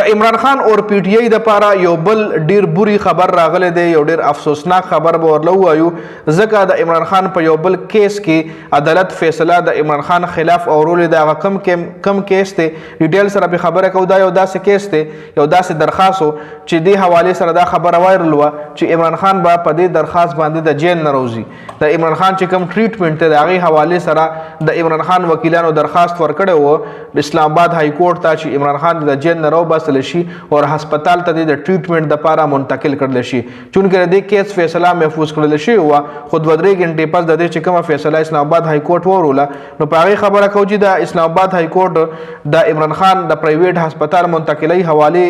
د عمران خان اور پی ټی آی د پاره یو بل ډیر بری خبر راغلی دی، یو ډیر افسوسناک خبر به ورله ووایو، ځکه د عمران خان په یو بل کیس کې عدالت فیصله د عمران خان خلاف اورولې ده. هغه کم کیس دی ډیټیل سره به خبره کوو. دا یو داسې کیس دی، یو داسې درخواست و چې دې حوالې سره دا خبره وایرل وه چې عمران خان به په دې درخواست باندې د جیل نه راوځي. د عمران خان چې کوم ټریټمنټ دی د هغې حوالې سره د عمران خان وکیلانو درخواست ورکړی و اسلام آباد های کورټ ته چې عمران خان د جیل نه راوباسل شي او هسپتال ته د ټریټمنټ دپاره منتقل کړل شي. چونکې د دې کیس فیصله محفوظ کړل شوې وه، خو 2-3 ګنټې پس د دې چې کومه فیصله اسلام آباد های کورټ وروله، نو په هغې خبره کوو چې د اسلام آباد های کورټ د عمران خان د پرایویټ هسپتال منتقلۍ حوالې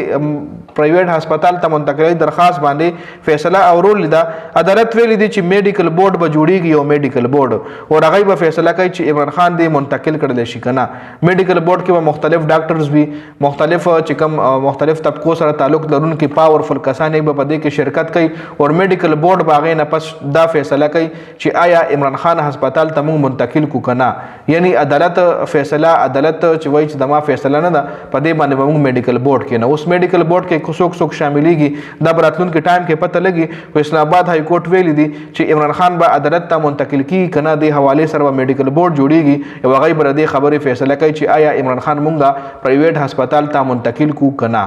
پرایویټ هسپتال ته منتقلۍ درخواست باندې فیصله اورولې ده. عدالت ویلي دي چې میډیکل بورډ به جوړیږي، یو میډیکل بورډ، او هغوی به فیصله کوي چې عمران خان دې منتقل کړلی شي که نه. میډیکل بورډ کې به مختلف ډاکټرز وي، مختلف چې کوم مختلف طبقو سره تعلق لرونکي پاورفل کسان یې به په دې کې شرکت کوي، او میډیکل بورډ به هغې نه پس دا فیصله کوي چې آیا عمران خان هسپتال ته موږ منتقل کړو که نه. یعنی عدالت فیصله، عدالت چې وایي چې زما فیصله نه ده، په دې باندې به موږ میډیکل بورډ کې نه. اوس میډیکل بورډ کې څوک شاملیږي دا به راتلونکي ټایم کې پته لګي، خو اسلام آباد های کورټ ویلي دي چې عمران خان به عدالت ته منتقل کیږي که نه. دې حوالې سره به میډیکل بورډ جوړیږي او هغوی به د دې خبرې فیصله کوي چې آیا عمران خان مونږ پرایویټ هسپتال ته منتقل کړو که نه.